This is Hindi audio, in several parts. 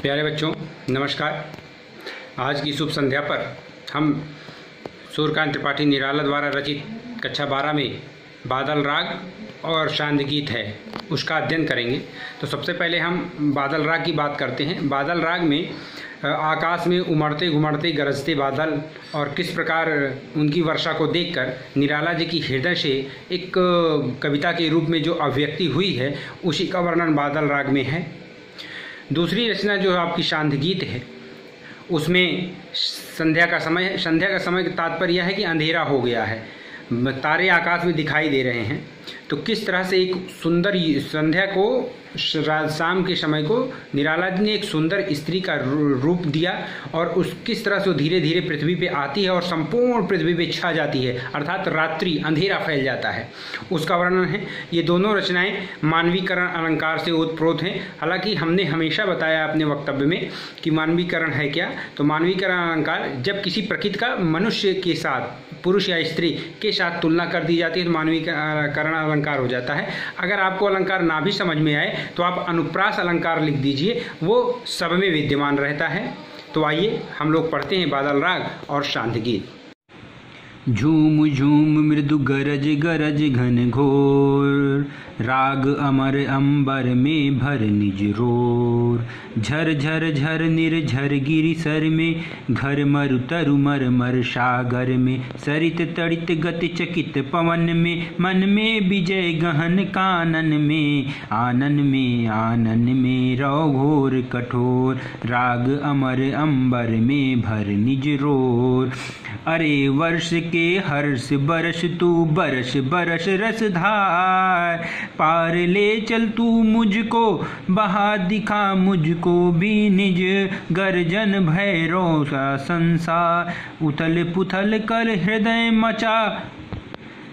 प्यारे बच्चों नमस्कार। आज की शुभ संध्या पर हम सूर्यकांत त्रिपाठी निराला द्वारा रचित कक्षा 12 में बादल राग और शांत गीत है उसका अध्ययन करेंगे। तो सबसे पहले हम बादल राग की बात करते हैं। बादल राग में आकाश में उमड़ते घुमड़ते गरजते बादल और किस प्रकार उनकी वर्षा को देखकर निराला जी की हृदय से एक कविता के रूप में जो अभिव्यक्ति हुई है उसी का वर्णन बादल राग में है। दूसरी रचना जो आपकी शांत गीत है उसमें संध्या का समय है। संध्या का समय का तात्पर्य यह है कि अंधेरा हो गया है, तारे आकाश में दिखाई दे रहे हैं। तो किस तरह से एक सुंदर संध्या को शाम के समय को निराला जी ने एक सुंदर स्त्री का रूप दिया और उस किस तरह से वो धीरे धीरे पृथ्वी पे आती है और संपूर्ण पृथ्वी पे छा जाती है, अर्थात रात्रि अंधेरा फैल जाता है, उसका वर्णन है। ये दोनों रचनाएं मानवीकरण अलंकार से ओतप्रोत हैं। हालांकि हमने हमेशा बताया अपने वक्तव्य में कि मानवीकरण है क्या, तो मानवीकरण अलंकार जब किसी प्रकृति का मनुष्य के साथ पुरुष या स्त्री के साथ तुलना कर दी जाती है तो मानवीकरण अलंकार हो जाता है। अगर आपको अलंकार ना भी समझ में आए तो आप अनुप्रास अलंकार लिख दीजिए, वो सब में विद्यमान रहता है। तो आइए हम लोग पढ़ते हैं बादल राग और शांत गीत। झूम झूम मृदु गरज गरज घन घोर, राग अमर अंबर में भर निज रोर। झर झर झर निर्झर गिरि सर में, घर मरु तरु मर मर सागर में। सरित तड़ित गति चकित पवन में, मन में विजय गहन कानन में। आनन में रौ घोर कठोर, राग अमर अंबर में भर निज रोर। अरे वर्ष के हर्ष बरस तू बरस बरस रसधार, पार ले चल तू मुझको बहा दिखा मुझको भी निज गर्जन भैरव सा संसार। उथल पुथल कर हृदय मचा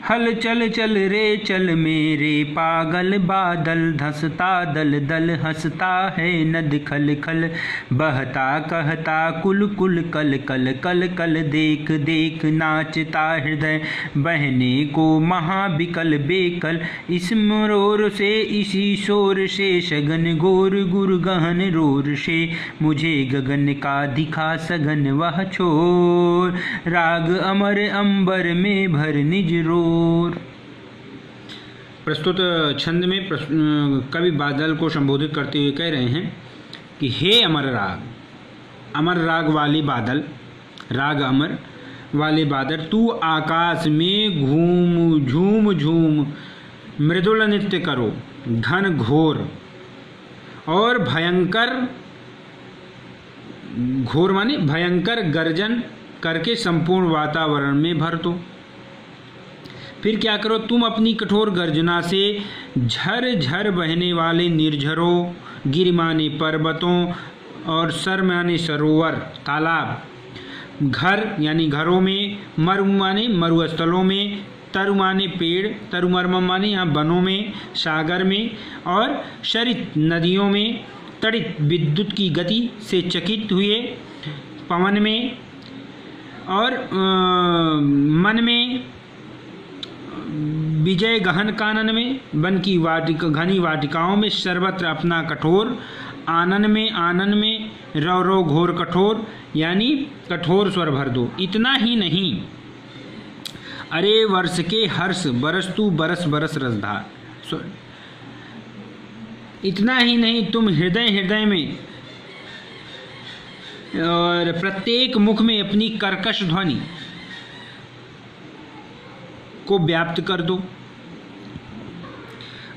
हल चल चल रे चल मेरे पागल बादल। धसता दल दल हंसता है नद खल खल, बहता कहता कुल कुल कल कल कल कल। देख देख नाचता हृदय बहने को महाबिकल बेकल। इस मरोर से इसी शोर से सगन घोर गुर गहन रोर से। मुझे गगन का दिखा सघन वह छोर, राग अमर अंबर में भर निज रोर। प्रस्तुत छंद में कवि बादल को संबोधित करते हुए कह रहे हैं कि हे अमर राग वाले बादल, राग अमर वाले बादल, तू आकाश में झूम झूम मृदुल नृत्य करो, घन घोर और भयंकर, घोर माने भयंकर गर्जन करके संपूर्ण वातावरण में भर दो। फिर क्या करो, तुम अपनी कठोर गर्जना से झर झर बहने वाले निर्झरों, गिर माने पर्वतों और सर माने सरोवर तालाब, घर यानी घरों में, मरु माने मरुस्थलों में, तरु माने पेड़, तरुमर्म माने यहाँ वनों में, सागर में और शरित नदियों में, तड़ित विद्युत की गति से चकित हुए पवन में और मन में, विजय गहन कानन में, वन की घनी वाटिकाओं में, सर्वत्र अपना कठोर। आनन में रौ रौ घोर कठोर यानी कठोर स्वर भर दो। इतना ही नहीं, अरे वर्ष के हर्ष बरस तू बरस बरस रसधार। इतना ही नहीं, तुम हृदय हृदय में और प्रत्येक मुख में अपनी कर्कश ध्वनि को व्याप्त कर दो।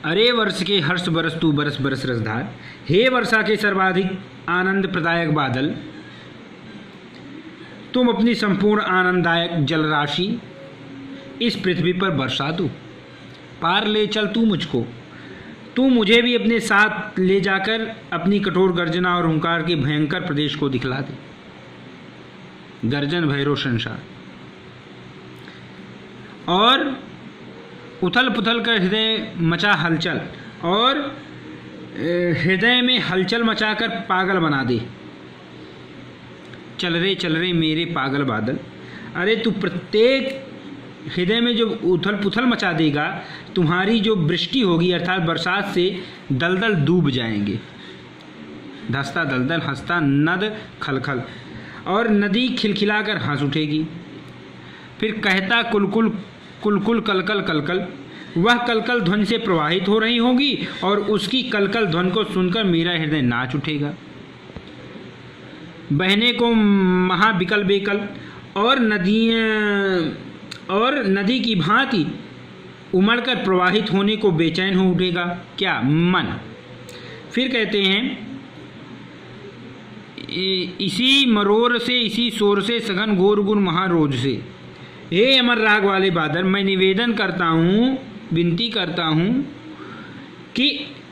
अरे वर्ष के हर्ष बरस तू बरस बरस रसधार, हे वर्षा के सर्वाधिक आनंद प्रदायक बादल, तुम अपनी संपूर्ण आनंददायक जलराशि इस पृथ्वी पर बरसा दो। पार ले चल तू मुझको, तू मुझे भी अपने साथ ले जाकर अपनी कठोर गर्जना और हुंकार के भयंकर प्रदेश को दिखला दे। गर्जन भैरव संसार और उथल पुथल कर हृदय मचा हलचल, और हृदय में हलचल मचाकर पागल बना दे। चल रे मेरे पागल बादल। अरे तू प्रत्येक हृदय में जो उथल पुथल मचा देगा, तुम्हारी जो वृष्टि होगी अर्थात बरसात से दलदल डूब जाएंगे। धसता दलदल, हंसता नद खलखल, और नदी खिलखिलाकर हंस उठेगी। फिर कहता कुलकुल कुलकुल कलकल कलकल, वह कलकल ध्वनि से प्रवाहित हो रही होगी और उसकी कलकल ध्वनि को सुनकर मेरा हृदय नाच उठेगा। बहने को महाविकल बेकल, और नदी की भांति उमड़कर प्रवाहित होने को बेचैन हो उठेगा क्या? मन। फिर कहते हैं इसी मरोर से, इसी शोर से, सघन घोर गुण महारोज से। हे अमर राग वाले बादल, मैं निवेदन करता हूँ, विनती करता हूँ कि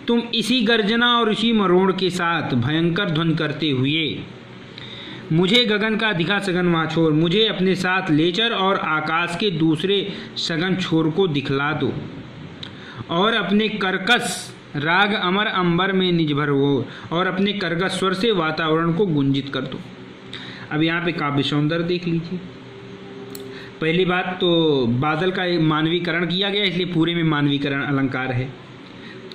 तुम इसी गर्जना और इसी मरोड़ के साथ भयंकर ध्वनि करते हुए मुझे गगन का दिखा सघन वहाँ छोर, मुझे अपने साथ ले चल और आकाश के दूसरे सघन छोर को दिखला दो, और अपने कर्कश राग अमर अंबर में निजभर हो, और अपने कर्कश स्वर से वातावरण को गुंजित कर दो। अब यहाँ पे काव्य सौंदर्य देख लीजिए। पहली बात तो बादल का मानवीकरण किया गया, इसलिए पूरे में मानवीकरण अलंकार है।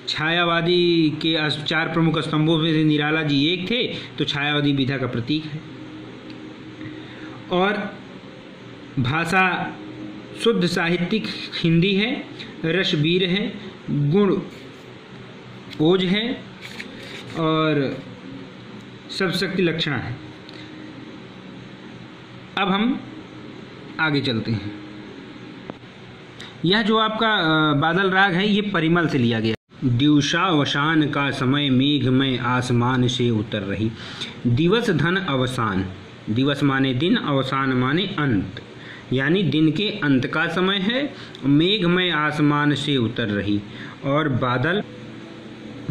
छायावादी के 4 प्रमुख स्तंभों में से निराला जी एक थे, तो छायावादी विधा का प्रतीक है। और भाषा शुद्ध साहित्यिक हिंदी है, रसवीर है, गुण ओज है, और सब शक्ति लक्षणा है। अब हम आगे चलते हैं। यह जो आपका बादल राग है, ये परिमल से लिया गया। दिवसावसान का समय मेघ में आसमान से उतर रही। दिवस धन अवसान, दिवस माने दिन, अवसान माने अंत, यानी दिन के अंत का समय है। मेघ में आसमान से उतर रही, और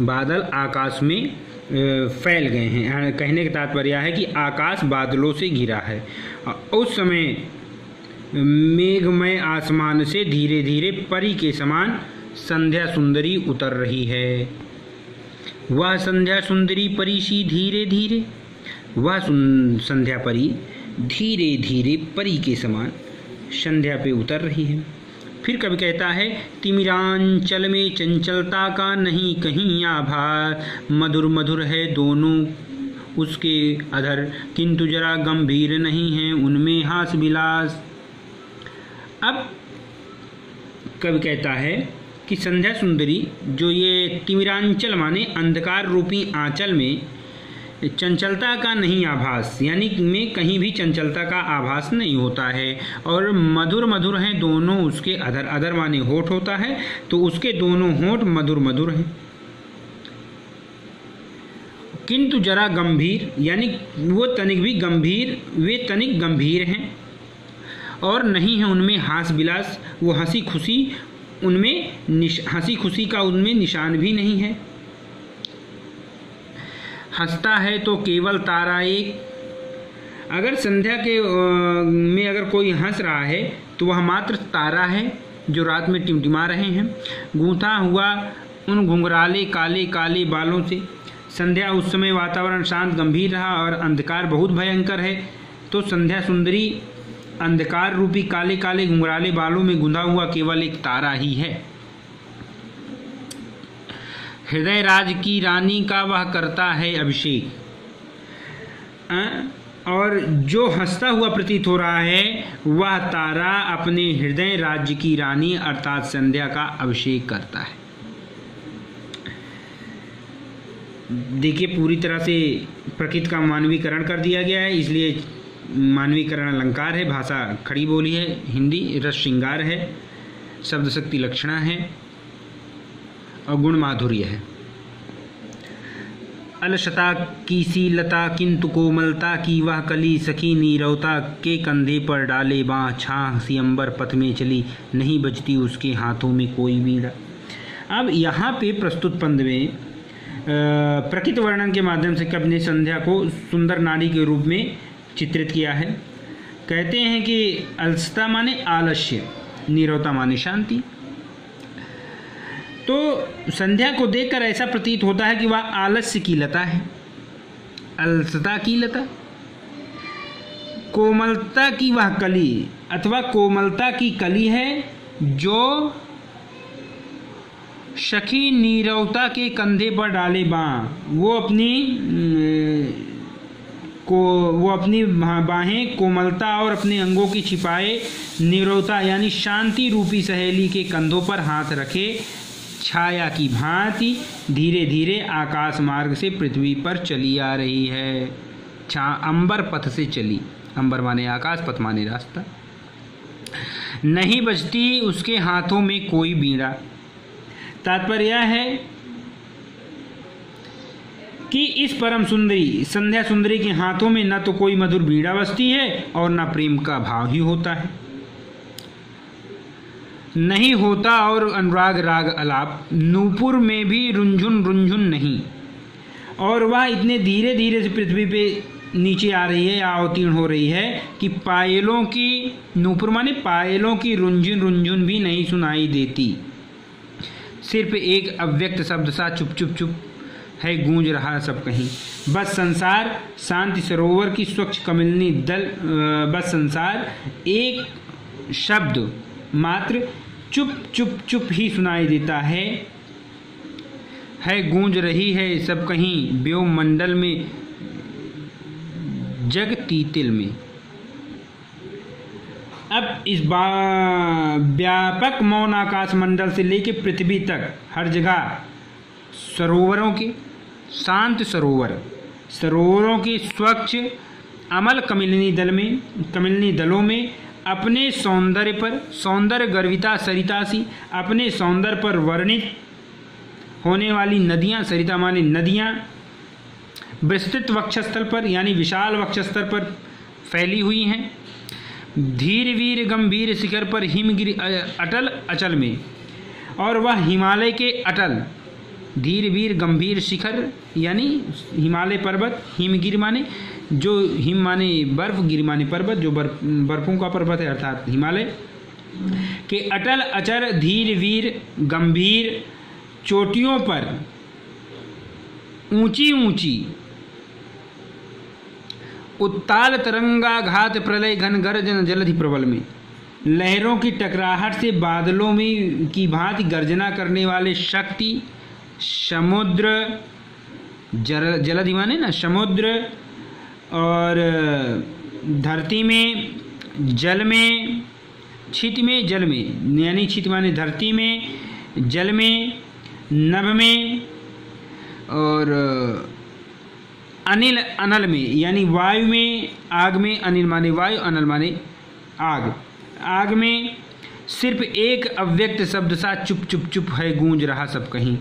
बादल आकाश में फैल गए हैं। कहने का तात्पर्य है कि आकाश बादलों से घिरा है। उस समय मेघमय आसमान से धीरे धीरे परी के समान संध्या सुंदरी उतर रही है। वह संध्या सुंदरी परी सी धीरे धीरे, वह संध्या परी धीरे धीरे परी के समान संध्या पे उतर रही है। फिर कवि कहता है तिमिरांचल में चंचलता का नहीं कहीं आभास, मधुर मधुर है दोनों उसके अधर, किंतु जरा गंभीर नहीं है उनमें हास विलास। अब कवि कहता है कि संध्या सुंदरी जो ये तिमिरांचल माने अंधकार रूपी आंचल में चंचलता का नहीं आभास, यानी में कहीं भी चंचलता का आभास नहीं होता है, और मधुर मधुर हैं दोनों उसके अधर। अधर माने होठ होता है, तो उसके दोनों होठ मधुर मधुर हैं। किंतु जरा गंभीर, यानी वो तनिक भी गंभीर, वे तनिक गंभीर हैं, और नहीं है उनमें हास विलास, वो हंसी खुशी उनमें हंसी खुशी का उनमें निशान भी नहीं है। हंसता है तो केवल तारा एक, अगर संध्या के में अगर कोई हंस रहा है तो वह मात्र तारा है जो रात में टिमटिमा रहे हैं, गूंथा हुआ उन घुंघराले काले काले बालों से। संध्या उस समय वातावरण शांत गंभीर रहा और अंधकार बहुत भयंकर है, तो संध्या सुंदरी अंधकार रूपी काले काले घुंघराले बालों में गुंधा हुआ केवल एक तारा ही है। हृदय राज की रानी का वह करता है अभिषेक, और जो हंसता हुआ प्रतीत हो रहा है वह तारा अपने हृदय राज्य की रानी अर्थात संध्या का अभिषेक करता है। देखिए पूरी तरह से प्रकृति का मानवीकरण कर दिया गया है, इसलिए मानवीकरण अलंकार है, भाषा खड़ी बोली है, हिंदी रस श्रृंगार है, शब्द शक्ति लक्षणा है, और गुण माधुर्य है। अलसता की सी लता किंतु कोमलता की वह कली, सखी नीरवता के कंधे पर डाले बाँ, छाह सी अंबर पथ में चली, नहीं बजती उसके हाथों में कोई बीड़ा। अब यहाँ पे प्रस्तुत पंद में प्रकृति वर्णन के माध्यम से कवि ने संध्या को सुंदर नारी के रूप में चित्रित किया है। कहते हैं कि अलसता माने आलस्य, नीरवता माने शांति। तो संध्या को देखकर ऐसा प्रतीत होता है कि वह आलस्य की लता है, अलसता की लता, कोमलता की वह कली अथवा कोमलता की कली है जो सखी नीरवता के कंधे पर डाले बाँ। वो अपनी बाहें कोमलता और अपने अंगों की छिपाए नीरवता यानी शांति रूपी सहेली के कंधों पर हाथ रखे छाया की भांति धीरे धीरे आकाश मार्ग से पृथ्वी पर चली आ रही है। अंबर पथ से चली, अंबर माने आकाश, पथ माने रास्ता। नहीं बजती उसके हाथों में कोई बीड़ा। तात्पर्य यह है कि इस परम सुंदरी संध्या सुंदरी के हाथों में न तो कोई मधुर बीड़ा बजती है और न प्रेम का भाव ही होता है, नहीं होता और अनुराग राग अलाप। नूपुर में भी रुंझुन रुंझुन नहीं, और वह इतने धीरे धीरे से पृथ्वी पे नीचे आ रही है या अवतीर्ण हो रही है कि पायलों की, नूपुर माने पायलों की रुंझुन रुंझुन भी नहीं सुनाई देती। सिर्फ एक अव्यक्त शब्द सा चुप चुप चुप है गूंज रहा सब कहीं। बस संसार शांति सरोवर की स्वच्छ कमलनी दल, बस संसार एक शब्द मात्र चुप चुप चुप ही सुनाई देता है गूंज रही है सब कहीं व्योम मंडल में जग तीतिल में। अब इस व्यापक मौन आकाश मंडल से लेकर पृथ्वी तक हर जगह सरोवरों के शांत सरोवरों के स्वच्छ अमल कमलिनी दलों में अपने सौंदर्य पर सौंदर्य गर्विता सरिता सी अपने सौंदर्य पर वर्णित होने वाली नदियां, सरिता माने नदियां, विस्तृत वक्षस्थल पर यानी विशाल वक्षस्थल पर फैली हुई हैं। धीर वीर गंभीर शिखर पर हिमगिरि अटल अचल में, और वह हिमालय के अटल धीर वीर गंभीर शिखर यानी हिमालय पर्वत, हिमगिरि माने जो हिम माने बर्फ, गिरि माने पर्वत, जो बर्फों का पर्वत है अर्थात हिमालय के अटल अचर धीर वीर गंभीर चोटियों पर ऊंची ऊंची उत्ताल तरंगाघात प्रलय घन गर्जन जलधि प्रबल में लहरों की टकराहट से बादलों में की भांति गर्जना करने वाले शक्ति समुद्र जलधि माने ना समुद्र और धरती में जल में छित में जल में यानी छित माने धरती में जल में नभ में और अनिल अनल में यानी वायु में आग में अनिल माने वायु अनल माने आग में सिर्फ एक अव्यक्त शब्द सा चुप चुप चुप है गूंज रहा सब कहीं।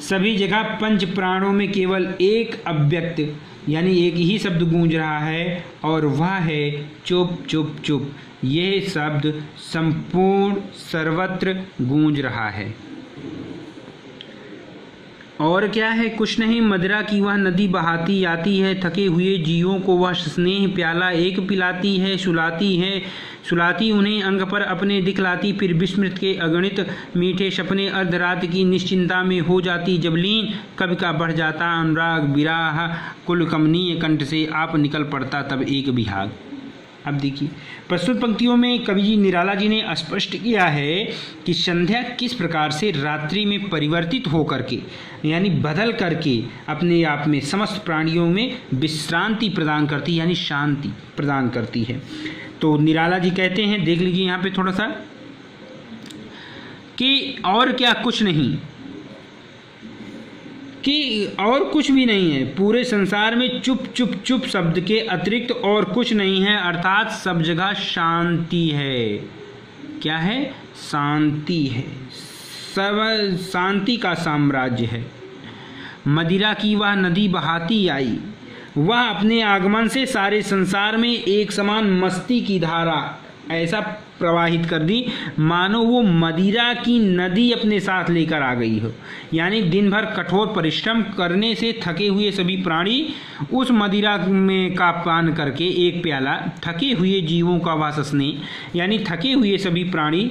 सभी जगह पंच प्राणों में केवल एक अव्यक्त यानी एक ही शब्द गूंज रहा है और वह है चुप चुप चुप। यह शब्द संपूर्ण सर्वत्र गूंज रहा है। और क्या है, कुछ नहीं, मदिरा की वह नदी बहाती आती है, थके हुए जीवों को वह स्नेह प्याला एक पिलाती है, सुलाती उन्हें अंग पर अपने दिखलाती, फिर विस्मृत के अगणित मीठे सपने अर्धरात की निश्चिंता में हो जाती जबलीन। कवि का बढ़ जाता अनुराग विराह कुल कमनीय कंठ से आप निकल पड़ता तब एक विहाग। अब देखिए प्रस्तुत पंक्तियों में कवि जी निराला जी ने स्पष्ट किया है कि संध्या किस प्रकार से रात्रि में परिवर्तित होकर के यानी बदल करके अपने आप में समस्त प्राणियों में विश्रांति प्रदान करती यानी शांति प्रदान करती है। तो निराला जी कहते हैं, देख लीजिए यहाँ पे थोड़ा सा, कि और क्या कुछ नहीं, कि और कुछ भी नहीं है, पूरे संसार में चुप चुप चुप शब्द के अतिरिक्त और कुछ नहीं है, अर्थात सब जगह शांति है। क्या है? शांति है, सब शांति का साम्राज्य है। मदिरा की वह नदी बहाती आई, वह अपने आगमन से सारे संसार में एक समान मस्ती की धारा ऐसा प्रवाहित कर दी मानो वो मदिरा की नदी अपने साथ लेकर आ गई हो। यानी दिन भर कठोर परिश्रम करने से थके हुए सभी प्राणी उस मदिरा में का पान करके एक प्याला, थके हुए जीवों का वास स्नेह यानी थके हुए सभी प्राणी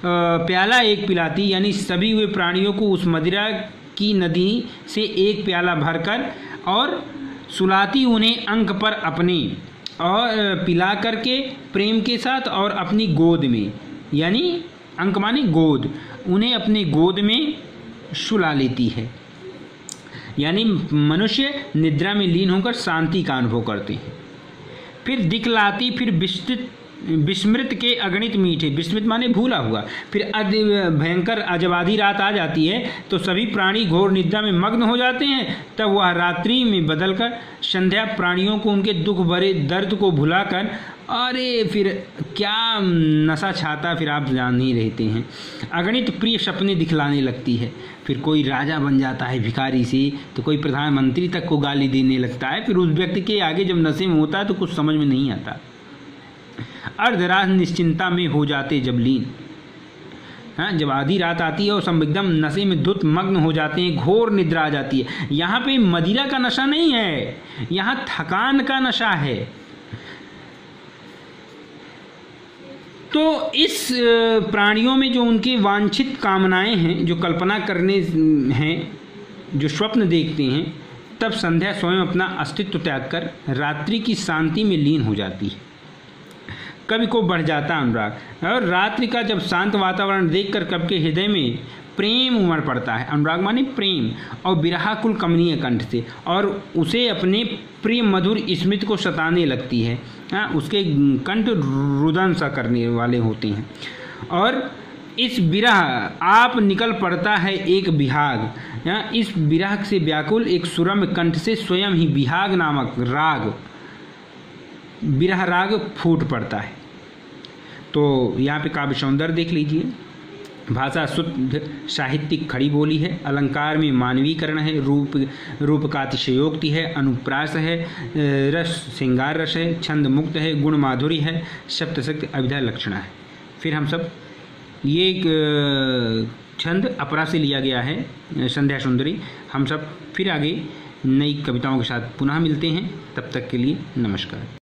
प्याला एक पिलाती, यानी सभी हुए प्राणियों को उस मदिरा की नदी से एक प्याला भरकर और सुलाती उन्हें अंक पर अपने और पिला करके प्रेम के साथ और अपनी गोद में, यानी अंक माने गोद, उन्हें अपने गोद में सुला लेती है। यानी मनुष्य निद्रा में लीन होकर शांति का अनुभव करते हैं। फिर दिखलाती, फिर विस्मृत के अगणित मीठे, विस्मृत माने भूला हुआ। फिर भयंकर जब आधी रात आ जाती है तो सभी प्राणी घोर निद्रा में मग्न हो जाते हैं। तब वह रात्रि में बदलकर संध्या प्राणियों को उनके दुख भरे दर्द को भुलाकर, अरे फिर क्या नशा छाता, फिर आप जान ही रहते हैं, अगणित प्रिय सपने दिखलाने लगती है। फिर कोई राजा बन जाता है भिखारी से, तो कोई प्रधानमंत्री तक को गाली देने लगता है। फिर उस व्यक्ति के आगे जब नशे में होता है तो कुछ समझ में नहीं आता। अर्धरात निश्चिंता में हो जाते जब लीन, हाँ, जब आधी रात आती है और सब एकदम नशे में धुत मग्न हो जाते हैं, घोर निद्रा आ जाती है। यहाँ पे मदिरा का नशा नहीं है, यहाँ थकान का नशा है। तो इस प्राणियों में जो उनकी वांछित कामनाएं हैं, जो कल्पना करने हैं, जो स्वप्न देखते हैं, तब संध्या स्वयं अपना अस्तित्व त्याग कर रात्रि की शांति में लीन हो जाती है। कवि को बढ़ जाता अनुराग, और रात्रि का जब शांत वातावरण देखकर कवि के हृदय में प्रेम उमड़ पड़ता है। अनुराग माने प्रेम, और विरहाकुल कमनीय कंठ से, और उसे अपने प्रिय मधुर स्मृति को सताने लगती है। हाँ, उसके कंठ रुदन सा करने वाले होते हैं। और इस विरह आप निकल पड़ता है एक विहाग। इस विरह से व्याकुल एक सुरम कंठ से स्वयं ही विहाग नामक राग, विरह राग फूट पड़ता है। तो यहाँ पे काव्य सौंदर्य देख लीजिए। भाषा शुद्ध साहित्यिक खड़ी बोली है, अलंकार में मानवीकरण है, रूप का अतिशयोक्ति है, अनुप्रास है, रस श्रृंगार रस है, छंद मुक्त है, गुण माधुरी है, सप्तशक्ति अभिधा लक्षणा है। फिर हम सब ये एक छंद अपरा से लिया गया है, संध्या सुंदरी। हम सब फिर आगे नई कविताओं के साथ पुनः मिलते हैं, तब तक के लिए नमस्कार।